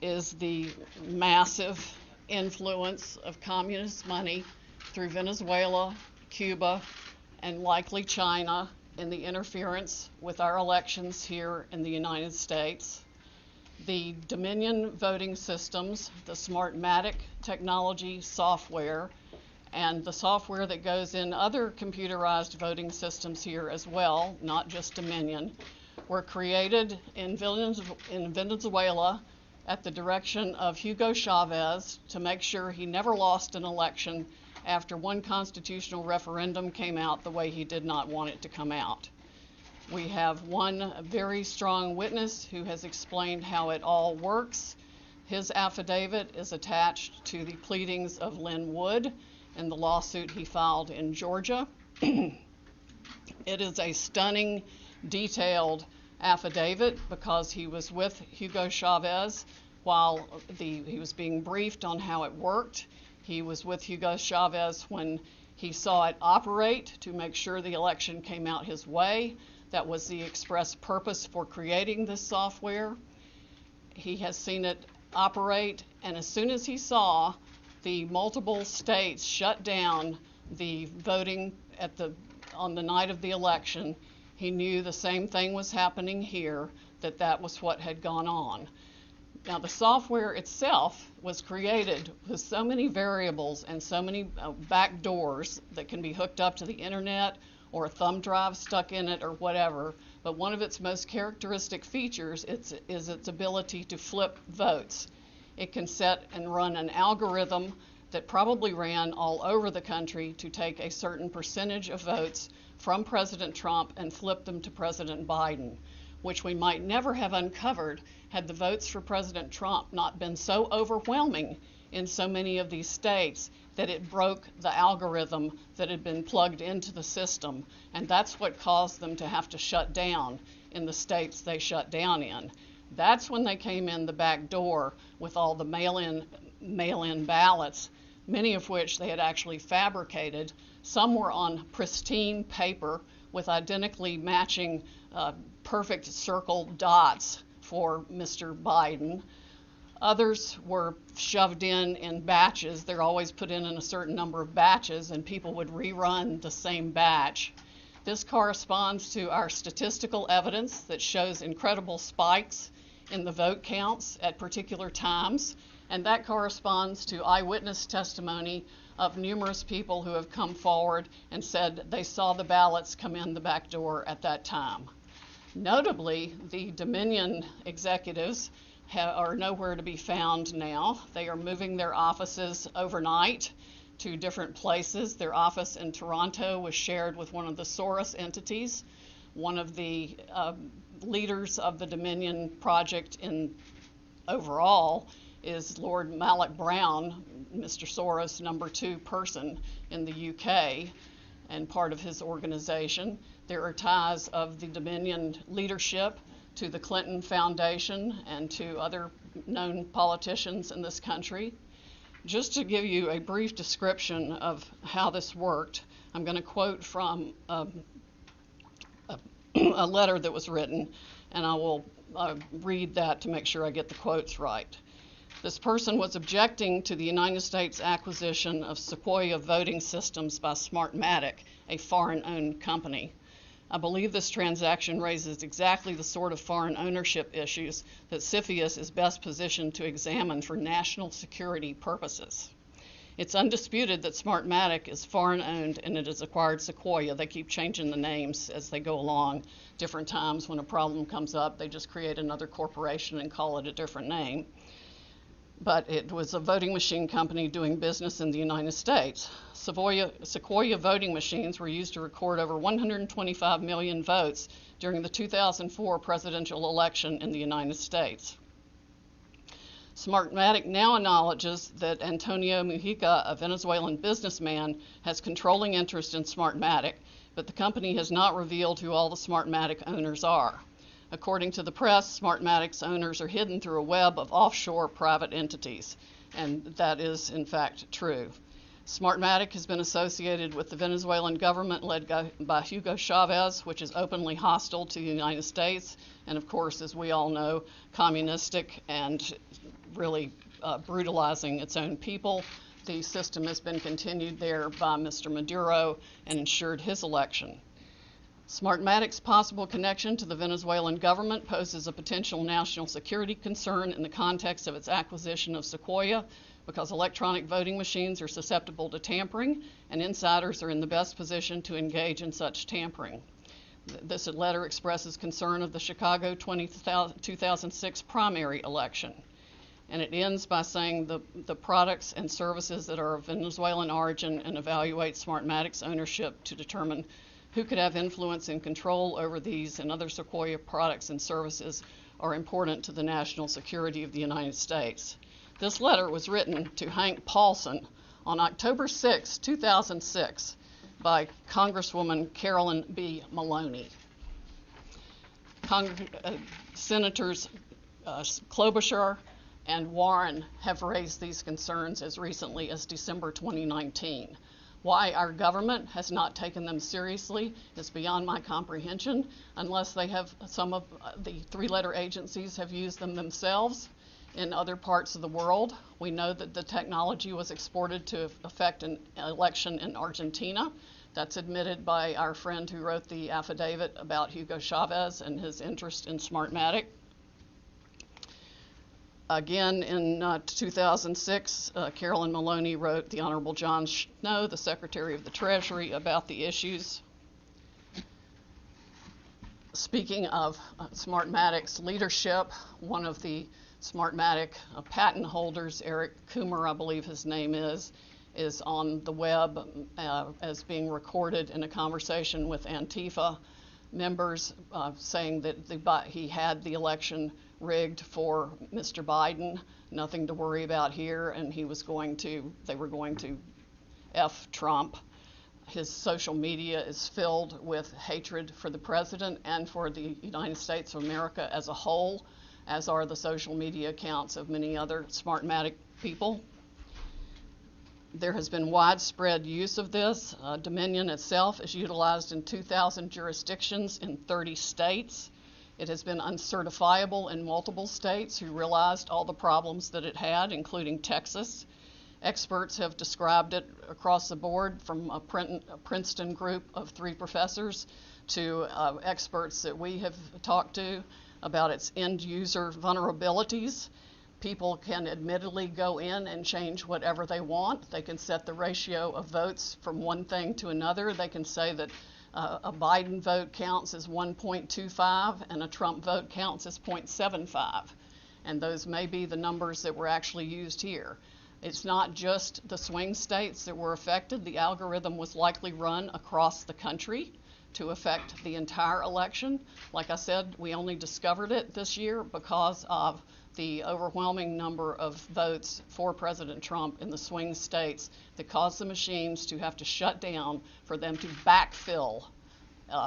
is the massive influence of communist money through Venezuela, Cuba, and likely China in the interference with our elections here in the United States. The Dominion voting systems, the Smartmatic technology software, and the software that goes in other computerized voting systems here as well, not just Dominion, were created in Venezuela at the direction of Hugo Chavez to make sure he never lost an election after one constitutional referendum came out the way he did not want it to come out. We have one very strong witness who has explained how it all works. His affidavit is attached to the pleadings of Lynn Wood in the lawsuit he filed in Georgia. It is a stunning, detailed affidavit because he was with Hugo Chavez while he was being briefed on how it worked. He was with Hugo Chavez when he saw it operate to make sure the election came out his way. That was the express purpose for creating this software. He has seen it operate, and as soon as he saw the multiple states shut down the voting on the night of the election, he knew the same thing was happening here, that was what had gone on. Now, the software itself was created with so many variables and so many back doors that can be hooked up to the internet or a thumb drive stuck in it or whatever, but one of its most characteristic features is its ability to flip votes. It can set and run an algorithm that probably ran all over the country to take a certain percentage of votes from President Trump and flip them to President Biden, which we might never have uncovered had the votes for President Trump not been so overwhelming in so many of these states that it broke the algorithm that had been plugged into the system. And that's what caused them to have to shut down in the states they shut down in. That's when they came in the back door with all the mail-in ballots, many of which they had actually fabricated. Some were on pristine paper with identically matching perfect circle dots for Mr. Biden. Others were shoved in batches. They're always put in a certain number of batches, and people would rerun the same batch. This corresponds to our statistical evidence that shows incredible spikes in the vote counts at particular times, and that corresponds to eyewitness testimony of numerous people who have come forward and said they saw the ballots come in the back door at that time. Notably, the Dominion executives are nowhere to be found now. They are moving their offices overnight to different places. Their office in Toronto was shared with one of the Soros entities. One of the leaders of the Dominion project overall is Lord Malloch Brown, Mr. Soros' number 2 person in the UK, and part of his organization. There are ties of the Dominion leadership to the Clinton Foundation and to other known politicians in this country. Just to give you a brief description of how this worked, I'm going to quote from a letter that was written, and I will read that to make sure I get the quotes right. This person was objecting to the United States acquisition of Sequoia voting systems by Smartmatic, a foreign-owned company. I believe this transaction raises exactly the sort of foreign ownership issues that CFIUS is best positioned to examine for national security purposes. It's undisputed that Smartmatic is foreign-owned and it has acquired Sequoia. They keep changing the names as they go along. Different times when a problem comes up, they just create another corporation and call it a different name. But it was a voting machine company doing business in the United States. Sequoia voting machines were used to record over 125 million votes during the 2004 presidential election in the United States. Smartmatic now acknowledges that Antonio Mujica, a Venezuelan businessman, has controlling interest in Smartmatic, but the company has not revealed who all the Smartmatic owners are. According to the press, Smartmatic's owners are hidden through a web of offshore private entities, and that is in fact true. Smartmatic has been associated with the Venezuelan government led by Hugo Chavez, which is openly hostile to the United States, and of course, as we all know, communistic and really brutalizing its own people. The system has been continued there by Mr. Maduro and ensured his election. Smartmatic's possible connection to the Venezuelan government poses a potential national security concern in the context of its acquisition of Sequoia, because electronic voting machines are susceptible to tampering, and insiders are in the best position to engage in such tampering. This letter expresses concern of the Chicago 2006 primary election. And it ends by saying the products and services that are of Venezuelan origin, and evaluate Smartmatic's ownership to determine who could have influence and control over these and other Sequoia products and services are important to the national security of the United States. This letter was written to Hank Paulson on October 6, 2006 by Congresswoman Carolyn B. Maloney. Senators Klobuchar and Warren have raised these concerns as recently as December 2019. Why our government has not taken them seriously is beyond my comprehension, unless they have, some of the three-letter agencies have used them themselves in other parts of the world. We know that the technology was exported to affect an election in Argentina. That's admitted by our friend who wrote the affidavit about Hugo Chavez and his interest in Smartmatic. Again, in 2006, Carolyn Maloney wrote the Honorable John Snow, the Secretary of the Treasury, about the issues. Speaking of Smartmatic's leadership, one of the Smartmatic patent holders, Eric Coomer, I believe his name is on the web as being recorded in a conversation with Antifa members, saying that he had the election rigged for Mr. Biden, nothing to worry about here, and they were going to F Trump. His social media is filled with hatred for the president and for the United States of America as a whole, as are the social media accounts of many other Smartmatic people. There has been widespread use of this. Dominion itself is utilized in 2,000 jurisdictions in 30 states. It has been uncertifiable in multiple states who realized all the problems that it had, including Texas. Experts have described it across the board, from a Princeton group of 3 professors to experts that we have talked to about its end user vulnerabilities. People can admittedly go in and change whatever they want. They can set the ratio of votes from one thing to another. They can say that a Biden vote counts as 1.25 and a Trump vote counts as 0.75. And those may be the numbers that were actually used here. It's not just the swing states that were affected. The algorithm was likely run across the country to affect the entire election. Like I said, we only discovered it this year because of the overwhelming number of votes for President Trump in the swing states that caused the machines to have to shut down for them to backfill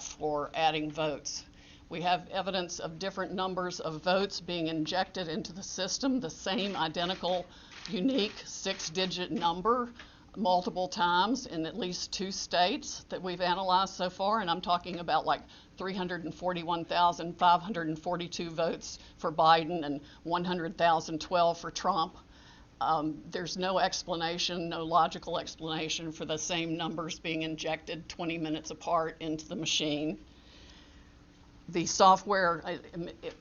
for adding votes. We have evidence of different numbers of votes being injected into the system, the same identical, unique 6-digit number multiple times in at least 2 states that we've analyzed so far, and I'm talking about like 341,542 votes for Biden and 100,012 for Trump. There's no explanation, no logical explanation for the same numbers being injected 20 minutes apart into the machine. The software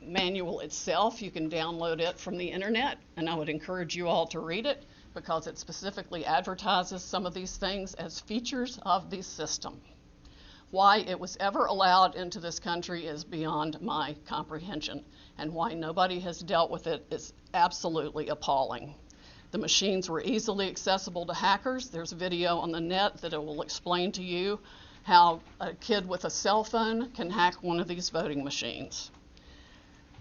manual itself, you can download it from the internet, and I would encourage you all to read it, because it specifically advertises some of these things as features of the system. Why it was ever allowed into this country is beyond my comprehension, and why nobody has dealt with it is absolutely appalling. The machines were easily accessible to hackers. There's a video on the net that will explain to you how a kid with a cell phone can hack one of these voting machines.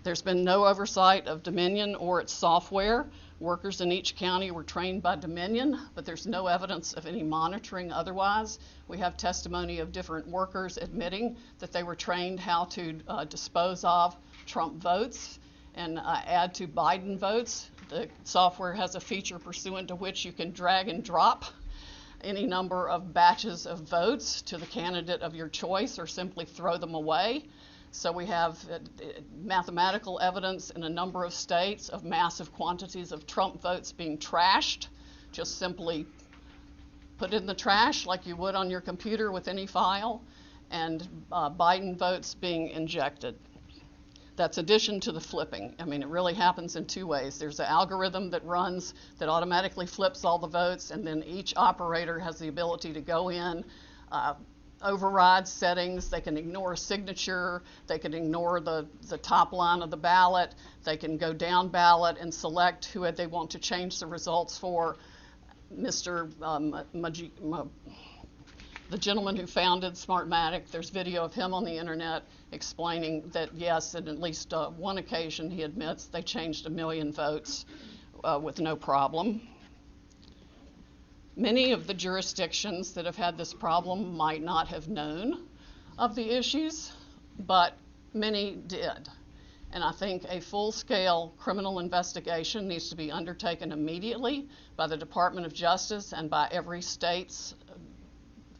There's been no oversight of Dominion or its software. Workers in each county were trained by Dominion, but there's no evidence of any monitoring otherwise. We have testimony of different workers admitting that they were trained how to dispose of Trump votes and add to Biden votes. The software has a feature pursuant to which you can drag and drop any number of batches of votes to the candidate of your choice or simply throw them away. So we have mathematical evidence in a number of states of massive quantities of Trump votes being trashed, just simply put in the trash like you would on your computer with any file, and Biden votes being injected. That's addition to the flipping. I mean, it really happens in two ways. There's an algorithm that runs that automatically flips all the votes, and then each operator has the ability to go in, override settings. They can ignore a signature. They can ignore the top line of the ballot. They can go down ballot and select who they want to change the results for. The gentleman who founded Smartmatic, there's video of him on the internet explaining that yes, in at least one occasion he admits they changed 1 million votes with no problem. Many of the jurisdictions that have had this problem might not have known of the issues, but many did. And I think a full-scale criminal investigation needs to be undertaken immediately by the Department of Justice and by every state's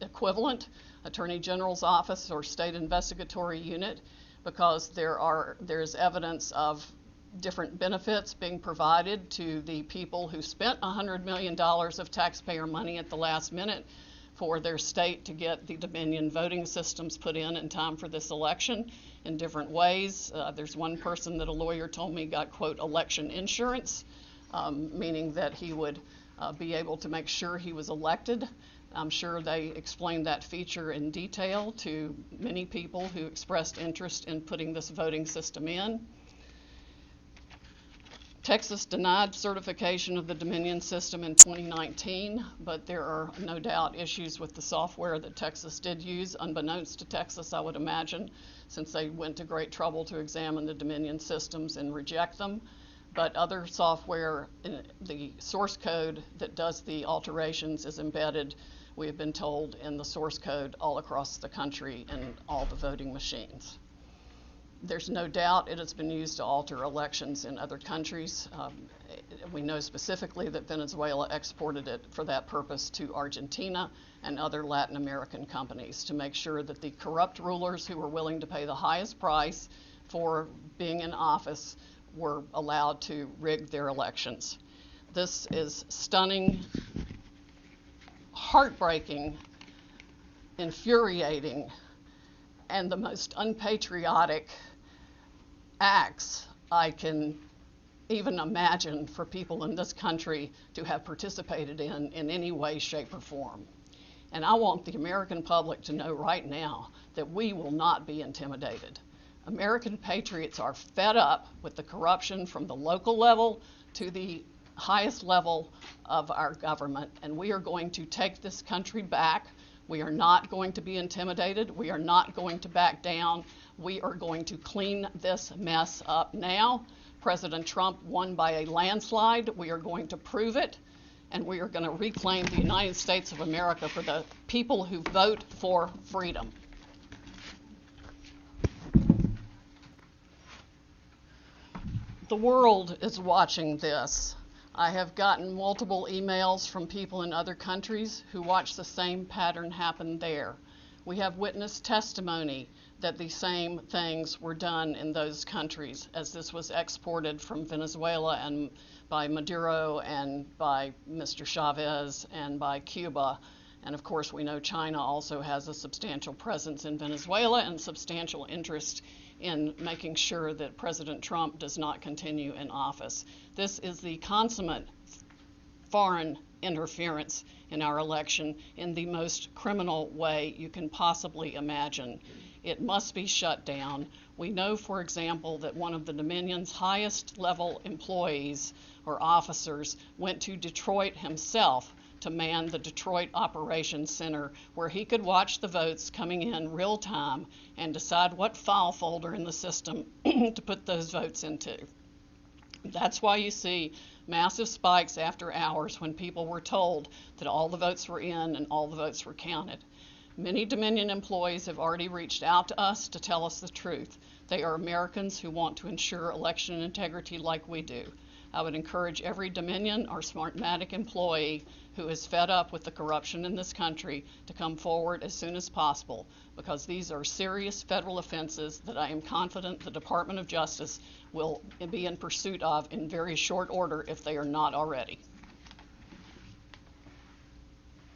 equivalent, Attorney General's office or state investigatory unit, because there's evidence of different benefits being provided to the people who spent $100 million of taxpayer money at the last minute for their state to get the Dominion voting systems put in time for this election in different ways. There's one person that a lawyer told me got, quote, election insurance, meaning that he would be able to make sure he was elected. I'm sure they explained that feature in detail to many people who expressed interest in putting this voting system in. Texas denied certification of the Dominion system in 2019, but there are no doubt issues with the software that Texas did use, unbeknownst to Texas, I would imagine, since they went to great trouble to examine the Dominion systems and reject them. But other software, the source code that does the alterations is embedded, we have been told, in the source code all across the country in all the voting machines. There's no doubt it has been used to alter elections in other countries. We know specifically that Venezuela exported it for that purpose to Argentina and other Latin American companies to make sure that the corrupt rulers who were willing to pay the highest price for being in office were allowed to rig their elections. This is stunning, heartbreaking, infuriating, and the most unpatriotic acts I can even imagine for people in this country to have participated in any way, shape, or form. And I want the American public to know right now that we will not be intimidated. American patriots are fed up with the corruption from the local level to the highest level of our government, and we are going to take this country back. We are not going to be intimidated. We are not going to back down. We are going to clean this mess up now. President Trump won by a landslide. We are going to prove it, and we are going to reclaim the United States of America for the people who vote for freedom. The world is watching this. I have gotten multiple emails from people in other countries who watch the same pattern happen there. We have witnessed testimony that the same things were done in those countries as this was exported from Venezuela and by Maduro and by Mr. Chavez and by Cuba. And of course, we know China also has a substantial presence in Venezuela and substantial interest in making sure that President Trump does not continue in office. This is the consummate foreign interference in our election in the most criminal way you can possibly imagine. It must be shut down. We know, for example, that one of the Dominion's highest level employees or officers went to Detroit himself to man the Detroit Operations Center, where he could watch the votes coming in real time and decide what file folder in the system to put those votes into. That's why you see massive spikes after hours when people were told that all the votes were in and all the votes were counted. Many Dominion employees have already reached out to us to tell us the truth. They are Americans who want to ensure election integrity like we do. I would encourage every Dominion or Smartmatic employee who is fed up with the corruption in this country to come forward as soon as possible, because these are serious federal offenses that I am confident the Department of Justice will be in pursuit of in very short order if they are not already.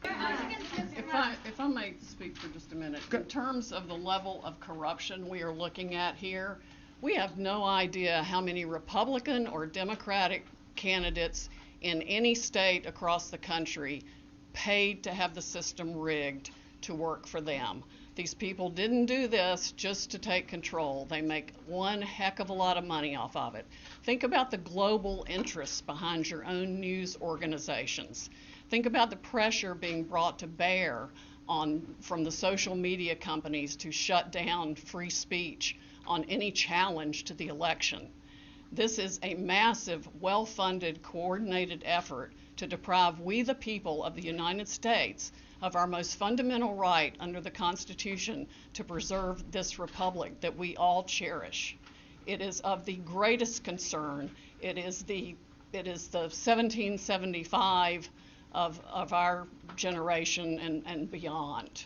If I may speak for just a minute, in terms of the level of corruption we are looking at here, we have no idea how many Republican or Democratic candidates in any state across the country paid to have the system rigged to work for them. These people didn't do this just to take control. They make one heck of a lot of money off of it. Think about the global interests behind your own news organizations. Think about the pressure being brought to bear from the social media companies to shut down free speech on any challenge to the election. This is a massive, well-funded, coordinated effort to deprive we the people of the United States of our most fundamental right under the Constitution to preserve this republic that we all cherish. It is of the greatest concern. It is the 1775 of our generation and beyond.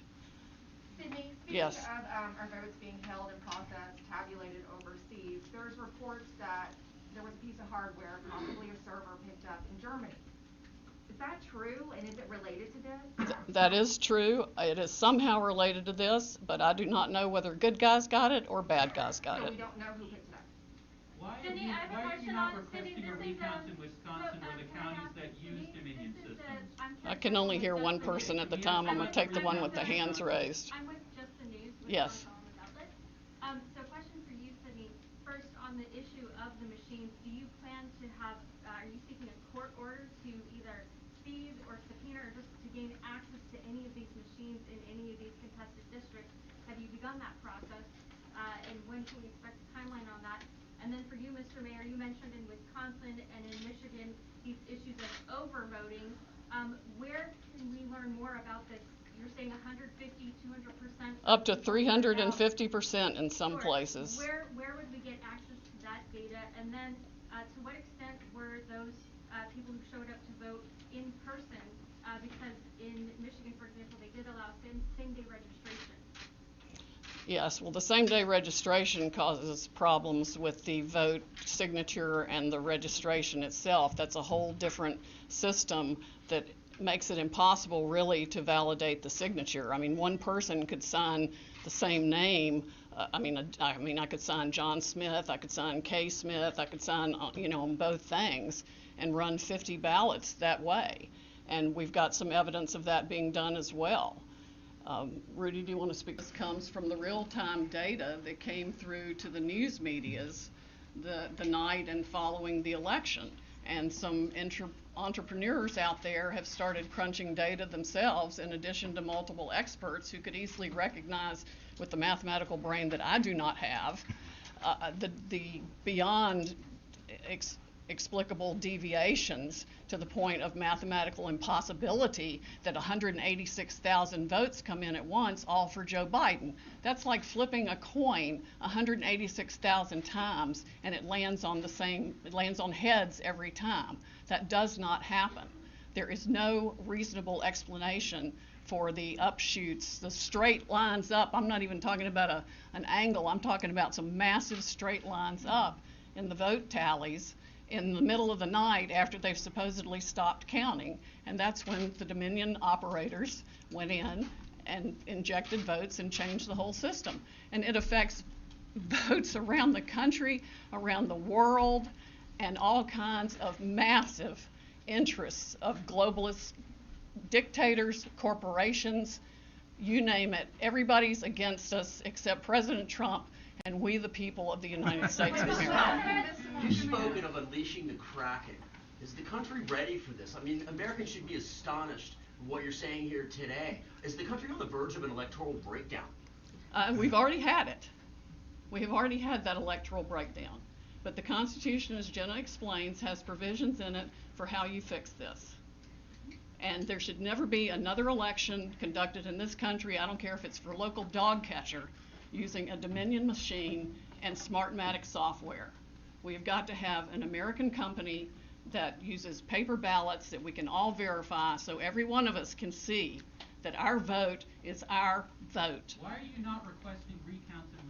Sidney, speaking Yes. of our votes being held and processed, tabulated overseas, there's reports that there was a piece of hardware, possibly a server, picked up in Germany. Is that true, and is it related to this? That is true. It is somehow related to this, but I do not know whether good guys got it or bad guys got So it. we don't know who picked it up. Why Cindy, I have a are you question not on requesting Cindy, a this is, recounts in Wisconsin where the can I counties ask that you, use Cindy? Dominion This is systems? I can only hear one person at the time. I'm going to take the one with the hands raised. I'm with Just the News, Yes. Wisconsin Outlet. So question for you, Sidney. First, on the issue of the machines, do you plan to have, are you seeking a court order to either seize or subpoena or just to gain access to any of these machines in any of these contested districts? Have you begun that process? And when can we expect a timeline on that? And then for you, Mr. Mayor, you mentioned in Wisconsin and in Michigan these issues of overvoting. Where can we learn more about this? You're saying 150, 200%? Up to 350% in some places. Where would we get access to that data? And then to what extent were those people who showed up to vote in person? Because in Michigan, for example, they did allow same-day registration. Yes, well, the same-day registration causes problems with the vote signature and the registration itself. That's a whole different system that makes it impossible really to validate the signature. I mean, one person could sign the same name. I could sign John Smith, I could sign Kay Smith, I could sign, on both things and run 50 ballots that way. And we've got some evidence of that being done as well. Rudy, do you want to speak? This comes from the real-time data that came through to the news medias the night and following the election. And some entrepreneurs out there have started crunching data themselves, in addition to multiple experts who could easily recognize, with the mathematical brain that I do not have, the beyond explicable deviations to the point of mathematical impossibility that 186,000 votes come in at once, all for Joe Biden. That's like flipping a coin 186,000 times and it lands on heads every time. That does not happen. There is no reasonable explanation for the upshoots, the straight lines up. I'm not even talking about an angle. I'm talking about some massive straight lines up in the vote tallies in the middle of the night after they've supposedly stopped counting. And that's when the Dominion operators went in and injected votes and changed the whole system. And it affects votes around the country, around the world, and all kinds of massive interests of globalist dictators, corporations, you name it. Everybody's against us except President Trump and we the people of the United States of America. You've spoken of unleashing the Kraken. Is the country ready for this? I mean, Americans should be astonished at what you're saying here today. Is the country on the verge of an electoral breakdown? We've already had it. We have already had that electoral breakdown. But the Constitution, as Jenna explains, has provisions in it for how you fix this. And there should never be another election conducted in this country, I don't care if it's for local dog catcher, using a Dominion machine and Smartmatic software. We've got to have an American company that uses paper ballots that we can all verify, so every one of us can see that our vote is our vote. Why are you not requesting recounts of